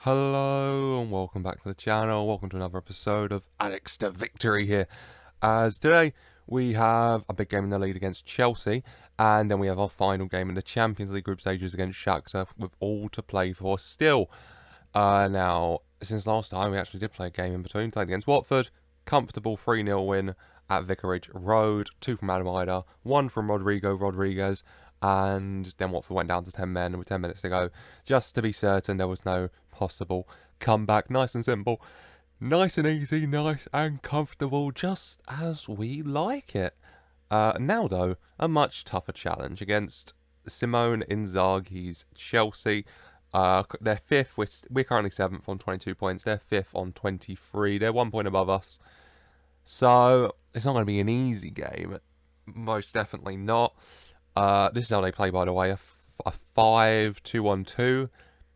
Hello and welcome back to the channel. Welcome to another episode of Addicks to Victory here. As today we have a big game in the lead against Chelsea, and then we have our final game in the Champions League group stages against Shakhtar, with all to play for still. Now, since last time we actually did play a game in between, played against Watford, comfortable 3-0 win at Vicarage Road, 2 from Adam Ida, 1 from Rodriguez, and then Watford went down to 10 men with 10 minutes to go, just to be certain there was no possible comeback. Nice and simple, nice and easy, nice and comfortable, just as we like it. Now though, a much tougher challenge against Simone Inzaghi's Chelsea. They're 5th, we're currently 7th on 22 points, they're 5th on 23, they're 1 point above us. So, it's not going to be an easy game, most definitely not. This is how they play, by the way, a 5-2-1-2.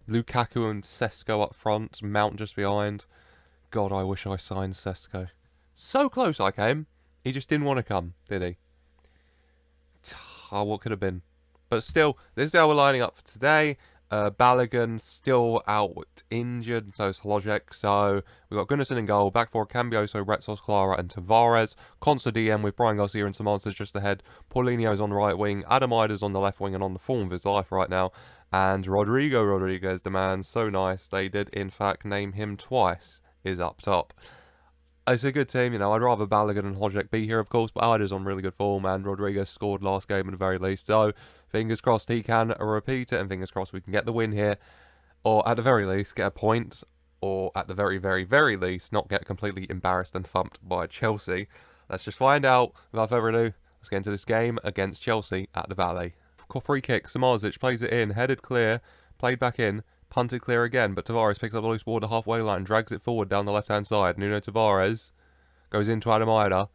Lukaku and Sesko up front, Mount just behind. God, I wish I signed Sesko. So close I came. He just didn't want to come, did he? Oh, what could have been? But still, this is how we're lining up for today. Balogun still out injured, so is Hlojek. So we've got Gunnarsson in goal, back four, Cambioso, Retsos, Clara and Tavares. Consta DM with Brian Garcia and Samantas just ahead. Paulinho's on the right wing, Adam Ida's on the left wing and on the form of his life right now. And Rodriguez, the man, so nice, they did in fact name him twice, is up top. It's a good team, you know. I'd rather Balogun and Hlojek be here, of course, but Ida's on really good form, and Rodriguez scored last game at the very least. So, fingers crossed he can repeat it, and fingers crossed we can get the win here. Or, at the very least, get a point. Or, at the very, very, very least, not get completely embarrassed and thumped by Chelsea. Let's just find out. Without further ado, let's get into this game against Chelsea at the Valley. Free kick, Samardzic plays it in, headed clear, played back in. Punted clear again, but Tavares picks up the loose ball at the halfway line, drags it forward down the left-hand side. Nuno Tavares goes into Adam Ida,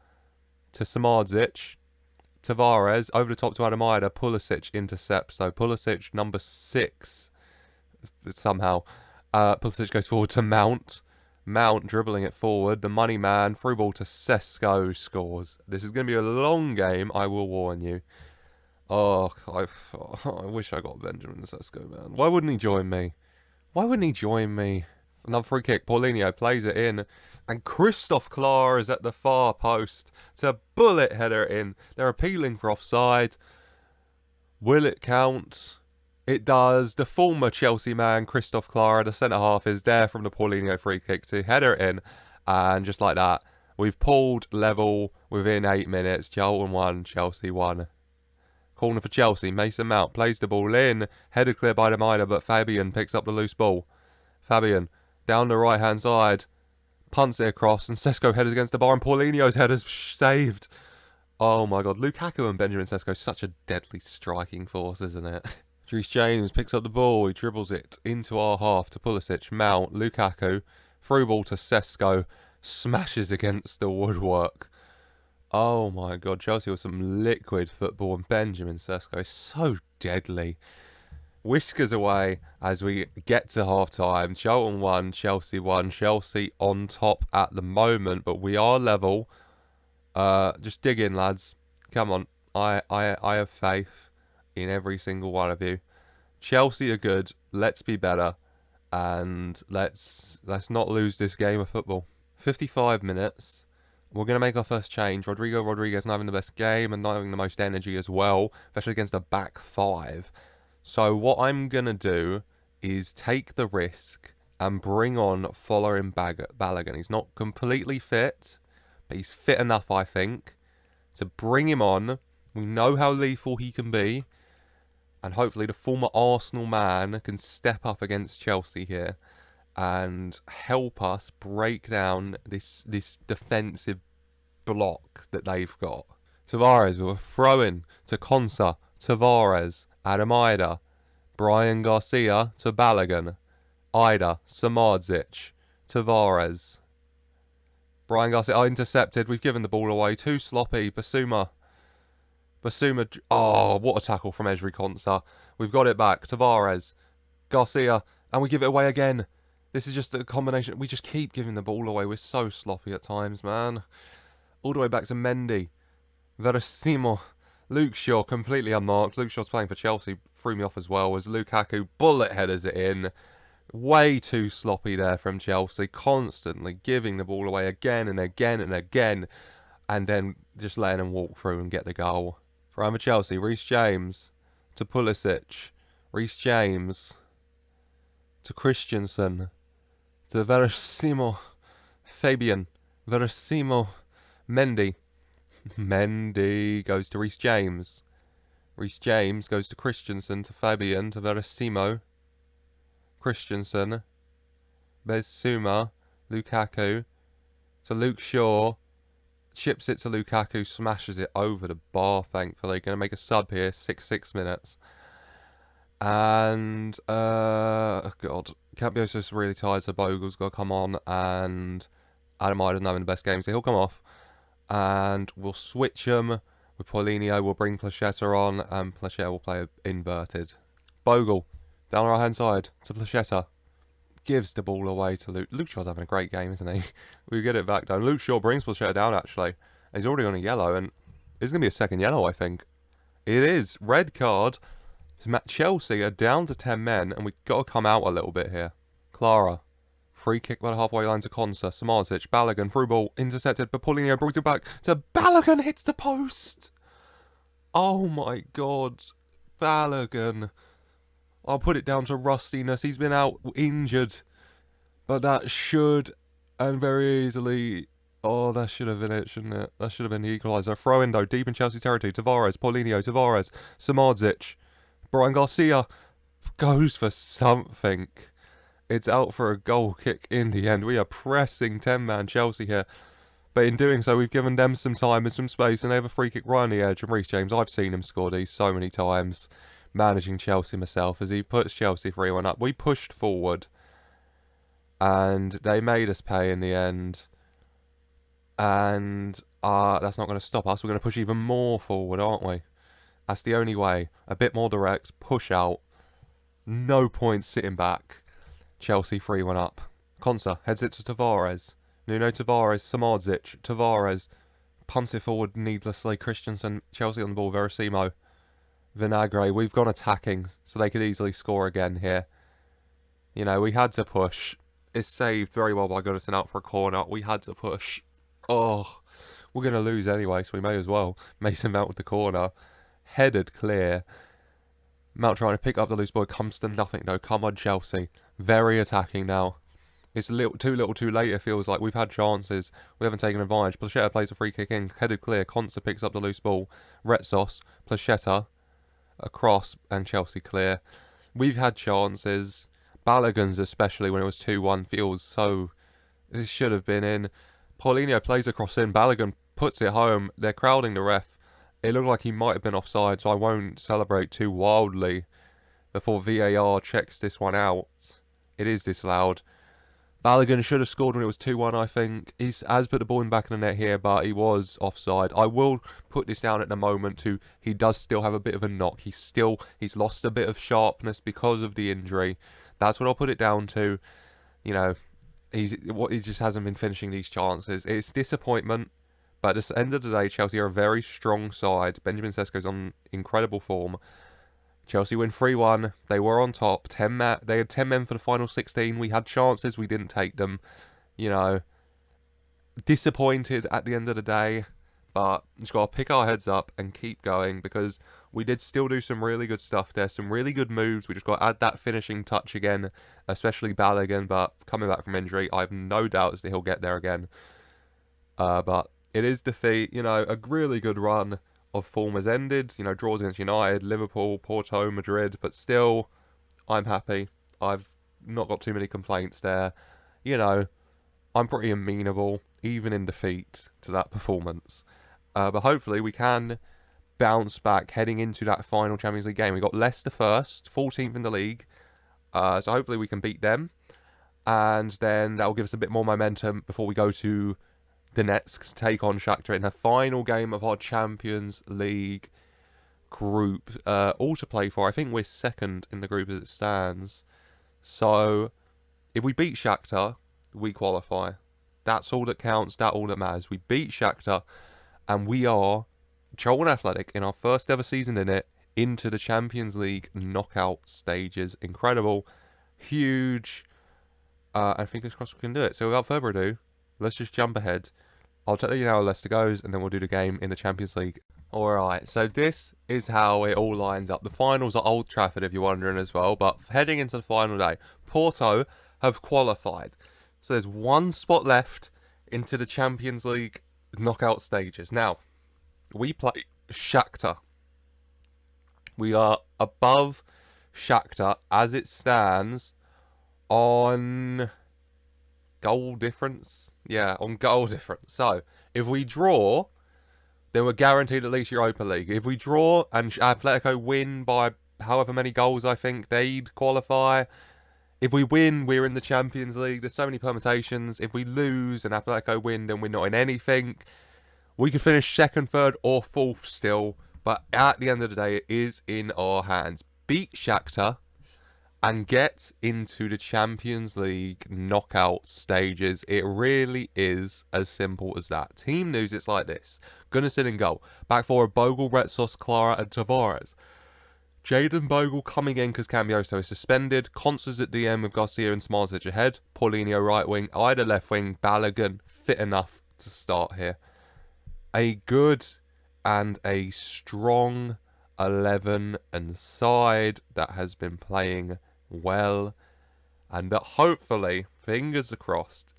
to Samardzic. Tavares over the top to Adam Ida. Pulisic intercepts. So Pulisic, number 6, somehow. Pulisic goes forward to Mount. Mount dribbling it forward. The money man, through ball to Sesko, scores. This is going to be a long game, I will warn you. Oh, I wish I got Benjamin Sesko, man. Why wouldn't he join me? Why wouldn't he join me? Another free kick. Paulinho plays it in. And Christoph Klar is at the far post to bullet header in. They're appealing for offside. Will it count? It does. The former Chelsea man, Christoph Klar, the centre-half, is there from the Paulinho free kick to header in. And just like that, we've pulled level within 8 minutes. Charlton 1, Chelsea 1. Corner for Chelsea. Mason Mount plays the ball in. Headed clear by Demida, but Fabian picks up the loose ball. Fabian down the right-hand side. Punts it across, and Sesko headers against the bar, and Paulinho's headers saved. Oh my god. Lukaku and Benjamin Sesko, such a deadly striking force, isn't it? Reece James picks up the ball. He dribbles it into our half to Pulisic. Mount, Lukaku. Through ball to Sesko. Smashes against the woodwork. Oh my god, Chelsea with some liquid football, and Benjamin Sesko is so deadly. Whiskers away as we get to half-time. Charlton 1, Chelsea 1. Chelsea on top at the moment, but we are level. Just dig in, lads. Come on. I have faith in every single one of you. Chelsea are good. Let's be better. And let's not lose this game of football. 55 minutes. We're going to make our first change. Rodriguez not having the best game and not having the most energy as well, especially against a back 5. So what I'm going to do is take the risk and bring on following Balogun. He's not completely fit, but he's fit enough, I think, to bring him on. We know how lethal he can be, and hopefully the former Arsenal man can step up against Chelsea here and help us break down this defensive block that they've got. Tavares with a throw-in to Konsa. Tavares, Adam Ida, Brian Garcia to Balogun. Ida, Samardzic, Tavares. Brian Garcia intercepted. We've given the ball away. Too sloppy. Basuma. Oh, what a tackle from Ezri Konsa. We've got it back. Tavares, Garcia, and we give it away again. This is just a combination. We just keep giving the ball away. We're so sloppy at times, man. All the way back to Mendy. Verissimo. Luke Shaw completely unmarked. Luke Shaw's playing for Chelsea. Threw me off as well as Lukaku bullet headers it in. Way too sloppy there from Chelsea, constantly giving the ball away again and again and again, and then just letting them walk through and get the goal. For Chelsea, Reece James to Pulisic, Reece James to Christensen, to Verissimo, Fabian, Verissimo, Mendy. Mendy goes to Reece James. Reece James goes to Christensen, to Fabian, to Verissimo. Christensen, Bezuma, Lukaku, to Luke Shaw, chips it to Lukaku, smashes it over the bar, thankfully. Going to make a sub here, 6 minutes. And, oh God, Campio's really tired, so Bogle's got to come on, and Adam Ida's having the best game, so he'll come off. And we'll switch him with Paulinho, we'll bring Placheta on, and Placheta will play inverted. Bogle, down the right hand side to Placheta. Gives the ball away to Luke. Luke Shaw's having a great game, isn't he? We get it back down. Luke Shaw brings Placheta down, actually. He's already on a yellow, and it's going to be a second yellow, I think. It is. Red card. Chelsea are down to 10 men, and we've got to come out a little bit here. Clara. Free kick by the halfway line to Konsa. Samardzic. Balogun. Through ball. Intercepted. But Paulinho brings it back to Balogun. Hits the post. Oh my God. Balogun. I'll put it down to rustiness. He's been out injured. But that should, and very easily, oh, that should have been it, shouldn't it? That should have been the equaliser. Throw in though, deep in Chelsea territory. Tavares, Paulinho, Tavares, Samardzic. Brian Garcia goes for something. It's out for a goal kick in the end. We are pressing 10-man Chelsea here. But in doing so, we've given them some time and some space, and they have a free kick right on the edge. And Reece James, I've seen him score these so many times. Managing Chelsea myself as he puts Chelsea 3-1 up. We pushed forward and they made us pay in the end, and that's not going to stop us. We're going to push even more forward, aren't we? That's the only way. A bit more direct, push out, no points sitting back. Chelsea 3-1 up. Konsa heads it to Tavares. Nuno Tavares, Samardzic, Tavares punts it forward needlessly. Christensen, Chelsea on the ball. Verissimo, Vinagre. We've gone attacking, so they could easily score again here. You know, we had to push. It's saved very well by Goodison out for a corner. We had to push. Oh, we're going to lose anyway, so we may as well. Mason Mount with the corner. Headed clear. Mount trying to pick up the loose ball. Comes to nothing, though. Come on, Chelsea. Very attacking now. It's a little too late, it feels like. We've had chances. We haven't taken advantage. Placheta plays a free kick in. Headed clear. Konsa picks up the loose ball. Retsos. Placheta. Across. And Chelsea clear. We've had chances. Balogun's, especially when it was 2-1, feels so... It should have been in. Paulinho plays across in. Balogun puts it home. They're crowding the ref. It looked like he might have been offside, so I won't celebrate too wildly before VAR checks this one out. It is disallowed. Balogun should have scored when it was 2-1, I think. He has put the ball in back of the net here, but he was offside. I will put this down at the moment to he does still have a bit of a knock. He's lost a bit of sharpness because of the injury. That's what I'll put it down to. You know, he just hasn't been finishing these chances. It's disappointment, but at the end of the day, Chelsea are a very strong side. Benjamin Sesko's on incredible form. Chelsea win 3-1. They were on top. They had 10 men for the final 16. We had chances. We didn't take them. You know, disappointed at the end of the day. But just got to pick our heads up and keep going, because we did still do some really good stuff there. Some really good moves. We just got to add that finishing touch again, especially Balogun. But coming back from injury, I have no doubts that he'll get there again. But it is defeat. You know, a really good run of form has ended. You know, draws against United, Liverpool, Porto, Madrid. But still, I'm happy. I've not got too many complaints there. You know, I'm pretty amenable, even in defeat, to that performance. But hopefully we can bounce back heading into that final Champions League game. We got Leicester first, 14th in the league. So hopefully we can beat them. And then that will give us a bit more momentum before we go to Donetsk to take on Shakhtar in the final game of our Champions League group. All to play for. I think we're second in the group as it stands. So if we beat Shakhtar, we qualify. That's all that counts. That's all that matters. We beat Shakhtar, and we are Charlton Athletic in our first ever season in it into the Champions League knockout stages. Incredible. huge. And fingers crossed we can do it. So without further ado, let's just jump ahead. I'll tell you how Leicester goes, and then we'll do the game in the Champions League. Alright, so this is how it all lines up. The finals are Old Trafford, if you're wondering as well. But heading into the final day, Porto have qualified. So there's one spot left into the Champions League knockout stages. Now, we play Shakhtar. We are above Shakhtar as it stands on goal difference. Yeah, on goal difference. So, if we draw, then we're guaranteed at least Europa League. If we draw and Atletico win by however many goals I think they'd qualify, if we win, we're in the Champions League. There's so many permutations. If we lose and Atletico win, then we're not in anything. We could finish second, third, or fourth still. But at the end of the day, it is in our hands. Beat Shakhtar and get into the Champions League knockout stages. It really is as simple as that. Team news, it's like this. Gunnarsson in goal. Back four of Bogle, Retsos, Clara and Tavares. Jadon Bogle coming in because Cambioso is suspended. Constance at DM with Garcia and Smarzic ahead. Paulinho right wing, Ida left wing. Balogun fit enough to start here. A good and a strong 11 and side that has been playing well and that hopefully, fingers crossed,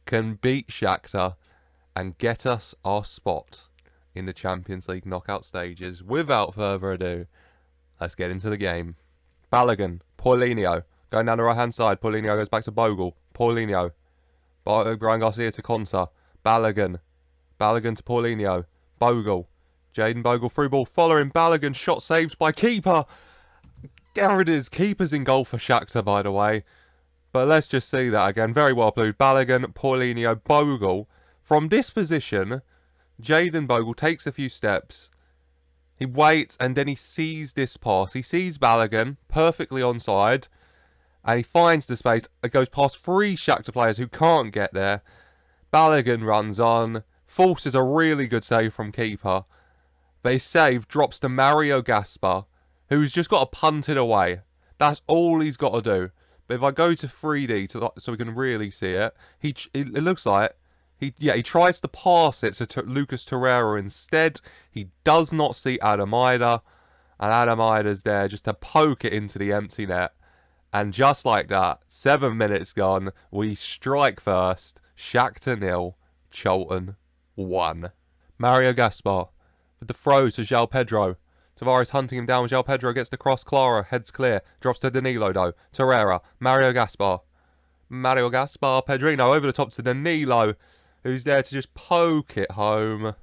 can beat Shakhtar and get us our spot in the Champions League knockout stages. Without further ado, let's get into the game. Balogun, Paulinho, going down the right hand side. Paulinho goes back to Bogle. Paulinho, Brian Garcia to Conta. Balogun to Paulinho. Bogle, Jadon Bogle through ball, following Balogun, shot saved by keeper. There it is, keeper's in goal for Shakhtar, by the way. But let's just see that again. Very well played. Balogun, Paulinho, Bogle. From this position, Jadon Bogle takes a few steps. He waits and then he sees this pass. He sees Balogun perfectly onside. And he finds the space. It goes past three Shakhtar players who can't get there. Balogun runs on. Forces a really good save from keeper. But his save drops to Mario Gaspar, who's just got to punt it away. That's all he's got to do. But if I go to 3D so we can really see it, it looks like he tries to pass it to Lucas Torreira instead. He does not see Adam Ida, and Adam Ida's there just to poke it into the empty net. And just like that, 7 minutes gone, we strike first. Shakhtar 0, Charlton 1. Mario Gaspar with the throw to João Pedro. Tavares hunting him down. João Pedro gets the cross. Clara heads clear. Drops to Danilo though. Torreira. Mario Gaspar, Pedrino over the top to Danilo, who's there to just poke it home.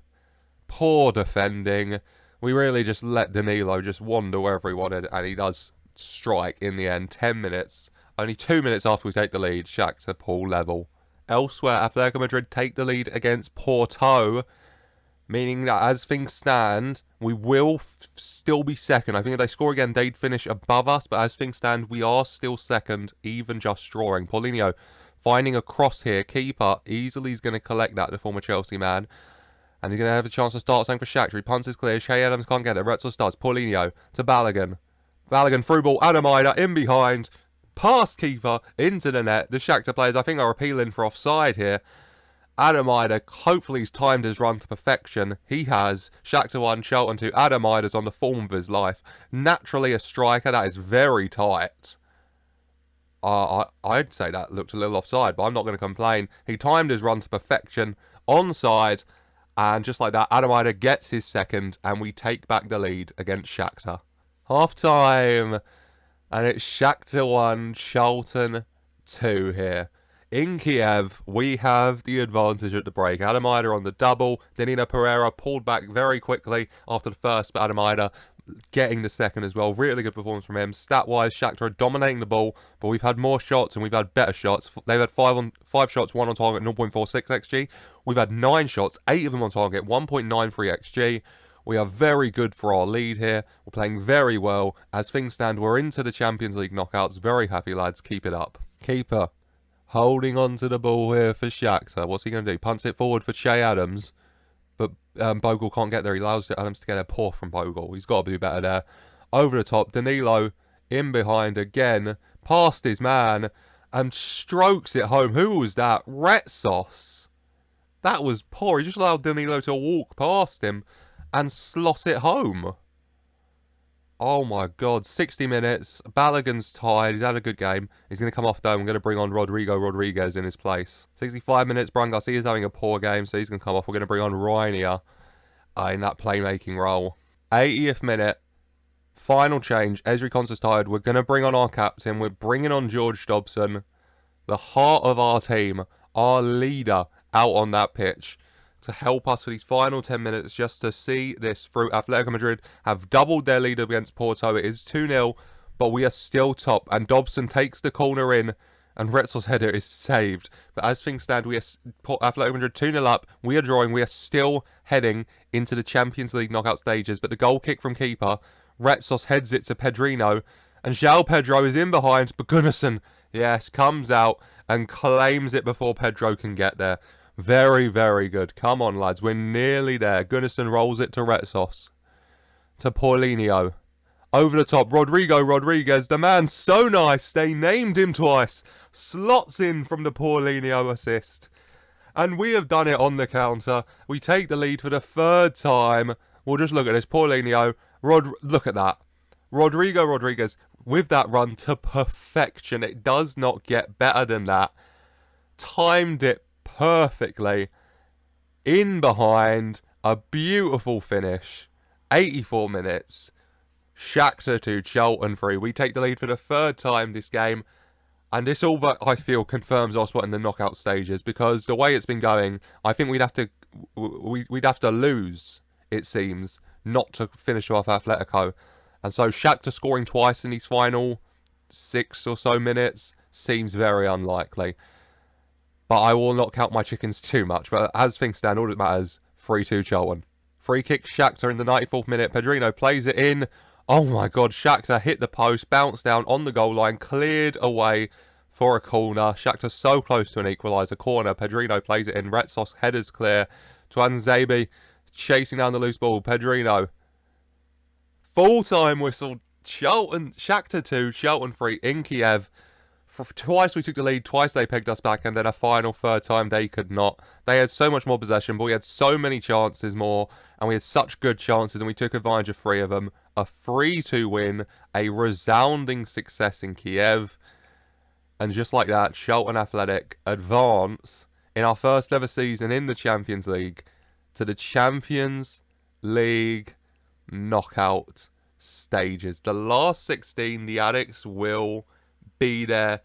Poor defending. We really just let Danilo just wander wherever he wanted, and he does strike in the end. 10 minutes. Only 2 minutes after we take the lead. Shakhtar pool level. Elsewhere, Atletico Madrid take the lead against Porto, meaning that as things stand, we will still be second. I think if they score again, they'd finish above us, but as things stand, we are still second, even just drawing. Paulinho finding a cross here. Keeper easily is going to collect that, the former Chelsea man. And he's going to have a chance to start something for Shakhtar. He punts is clear. Shea Adams can't get it. Retsos does. Paulinho to Balogun. Balogun through ball. Adam Ida in behind. Past keeper into the net. The Shakhtar players, I think, are appealing for offside here. Adam Ida, hopefully he's timed his run to perfection. He has. Shakhtar 1, Charlton 2. Adam Ida's on the form of his life. Naturally a striker. That is very tight. I'd say that looked a little offside, but I'm not going to complain. He timed his run to perfection. Onside. And just like that, Adam Ida gets his second. And we take back the lead against Shakhtar. Half time. And it's Shakhtar 1, Charlton 2 here. In Kiev, we have the advantage at the break. Adam Ida on the double. Danilo Pereira pulled back very quickly after the first, but Adam Ida getting the second as well. Really good performance from him. Stat-wise, Shakhtar are dominating the ball, but we've had more shots and we've had better shots. They've had five shots, 1 on target, 0.46 XG. We've had 9 shots, 8 of them on target, 1.93 XG. We are very good for our lead here. We're playing very well. As things stand, we're into the Champions League knockouts. Very happy, lads. Keep it up. Keeper holding on to the ball here for Shakhtar. What's he going to do? Punts it forward for Shea Adams. But Bogle can't get there. He allows Adams to get a poor from Bogle. He's got to do better there. Over the top. Danilo in behind again. past his man and strokes it home. Who was that? Retsos. That was poor. He just allowed Danilo to walk past him and slot it home. Oh my God, 60 minutes. Balogun's tired. He's had a good game. He's going to come off though. I'm going to bring on Rodrigo Rodriguez in his place. 65 minutes. Brian Garcia's having a poor game, so he's going to come off. We're going to bring on Reinier in that playmaking role. 80th minute. Final change. Ezri Konsa's tired. We're going to bring on our captain. We're bringing on George Dobson, the heart of our team, our leader, out on that pitch to help us for these final 10 minutes just to see this through. Atletico Madrid have doubled their lead against Porto. It is 2-0, but we are still top. And Dobson takes the corner in, and Retzel's header is saved. But as things stand, we are Atletico Madrid 2-0 up. We are drawing. We are still heading into the Champions League knockout stages. But the goal kick from keeper, Retsos heads it to Pedrino, and João Pedro is in behind. But Gunnarsson, yes, comes out and claims it before Pedro can get there. Very, very good. Come on, lads. We're nearly there. Gunnarsson rolls it to Retsos. To Paulinho. Over the top. Rodrigo Rodriguez. The man's so nice. They named him twice. Slots in from the Paulinho assist. And we have done it on the counter. We take the lead for the third time. We'll just look at this. Paulinho. Look at that. Rodrigo Rodriguez with that run to perfection. It does not get better than that. Timed it perfectly. In behind. A beautiful finish. 84 minutes. Shakhtar 2, Charlton 3. We take the lead for the third time this game. And this all but, I feel, confirms our spot in the knockout stages. Because the way it's been going, I think we'd have to lose, it seems, not to finish off Atletico. And so Shakhtar scoring twice in these final 6 or so minutes seems very unlikely. But I will not count my chickens too much. But as things stand, all that matters, 3-2 Charlton. Free kick, Shakhtar in the 94th minute. Pedrino plays it in. Oh my God, Shakhtar hit the post, bounced down on the goal line, cleared away for a corner. Shakhtar so close to an equaliser. Corner, Pedrino plays it in. Retsos headers clear. Tuanzebe chasing down the loose ball. Pedrino. Full-time whistle. Shakhtar 2, Charlton 3 in Kiev. Twice we took the lead, twice they pegged us back, and then a final third time they could not. They had so much more possession, but we had so many chances more, and we had such good chances, and we took advantage of 3 of them. A 3-2 win, a resounding success in Kiev, and just like that, Charlton Athletic advance in our first ever season in the Champions League to the Champions League knockout stages. The last 16, the Addicks will be there.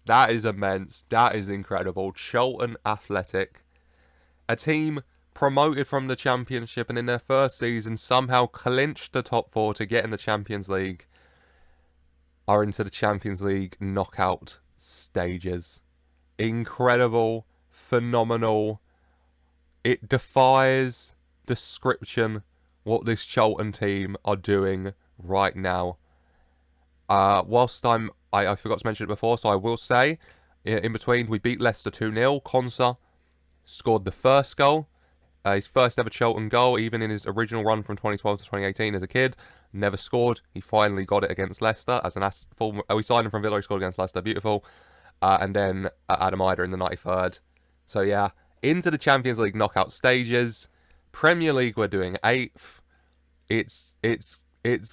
That is immense. That is incredible. Charlton Athletic, a team promoted from the Championship and in their first season somehow clinched the top 4 to get in the Champions League, are into the Champions League knockout stages. Incredible. Phenomenal. It defies description what this Charlton team are doing right now. Whilst I forgot to mention it before, so I will say, in between, we beat Leicester 2-0. Konsa scored the first goal. His first ever Charlton goal, even in his original run from 2012 to 2018 as a kid. Never scored. He finally got it against Leicester. We signed him from Villa, he scored against Leicester. Beautiful. And then Adam Ider in the 93rd. So yeah, into the Champions League knockout stages. Premier League, we're doing 8th. It's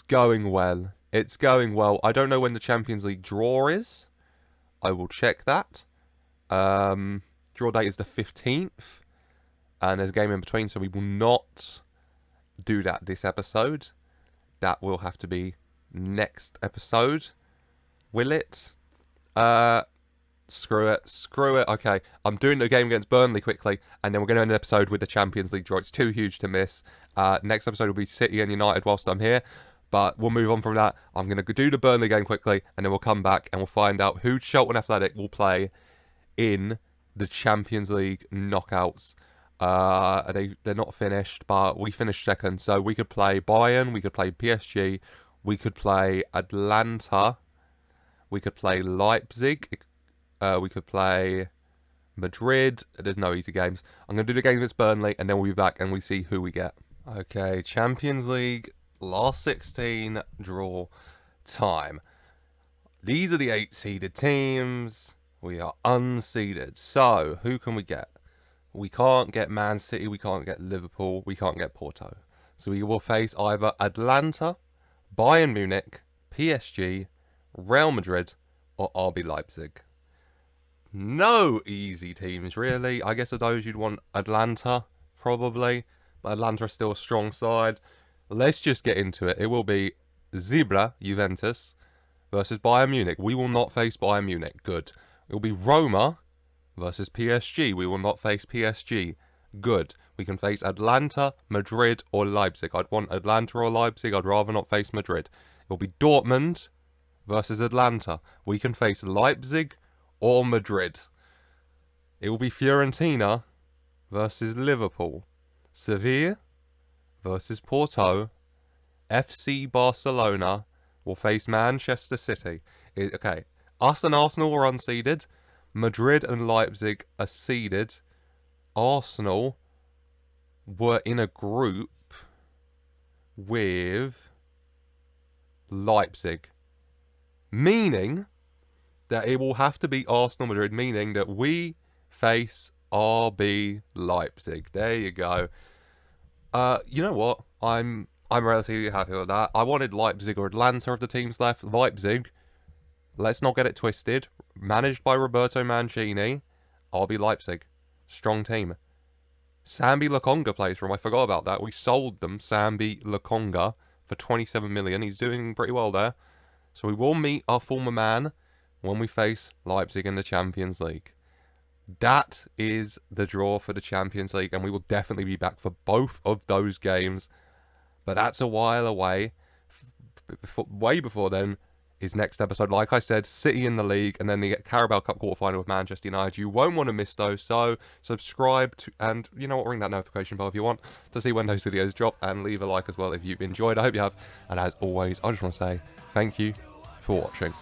going well. It's going well. I don't know when the Champions League draw is. I will check that. Draw date is the 15th. And there's a game in between, so we will not do that this episode. That will have to be next episode. Will it? Screw it. Okay, I'm doing the game against Burnley quickly, and then we're going to end the episode with the Champions League draw. It's too huge to miss. Next episode will be City and United whilst I'm here. But we'll move on from that. I'm going to do the Burnley game quickly, and then we'll come back and we'll find out who Charlton Athletic will play in the Champions League knockouts. They're not finished, but we finished second. So we could play Bayern, we could play PSG, we could play Atlanta, we could play Leipzig, we could play Madrid. There's no easy games. I'm going to do the game against Burnley, and then we'll be back and we see who we get. Okay, Champions League. Last 16 draw time. These are the 8-seeded teams. We are unseeded. So, who can we get? We can't get Man City, we can't get Liverpool, we can't get Porto. So we will face either Atlanta, Bayern Munich, PSG, Real Madrid, or RB Leipzig. No easy teams, really. I guess of those you'd want Atlanta, probably. But Atlanta are still a strong side. Let's just get into it. It will be Zebra, Juventus, versus Bayern Munich. We will not face Bayern Munich. Good. It will be Roma versus PSG. We will not face PSG. Good. We can face Atlanta, Madrid, or Leipzig. I'd want Atlanta or Leipzig. I'd rather not face Madrid. It will be Dortmund versus Atlanta. We can face Leipzig or Madrid. It will be Fiorentina versus Liverpool. Sevilla versus Porto. FC Barcelona will face Manchester City. Okay, us and Arsenal were unseeded. Madrid and Leipzig are seeded. Arsenal were in a group with Leipzig. Meaning that it will have to be Arsenal Madrid, meaning that we face RB Leipzig. There you go. You know what? I'm relatively happy with that. I wanted Leipzig or Atlanta of the teams left. Leipzig, let's not get it twisted. Managed by Roberto Mancini. RB Leipzig. Strong team. Sambi Lokonga plays for him. I forgot about that. We sold them, Sambi Lokonga, for 27 million. He's doing pretty well there. So we will meet our former man when we face Leipzig in the Champions League. That is the draw for the Champions League, and we will definitely be back for both of those games. But that's a while away. Way before then is next episode. Like I said, City in the league, and then the Carabao Cup quarterfinal with Manchester United. You won't want to miss those, so subscribe to, and you know what, ring that notification bell if you want to see when those videos drop, and leave a like as well if you've enjoyed. I hope you have, and as always, I just want to say thank you for watching.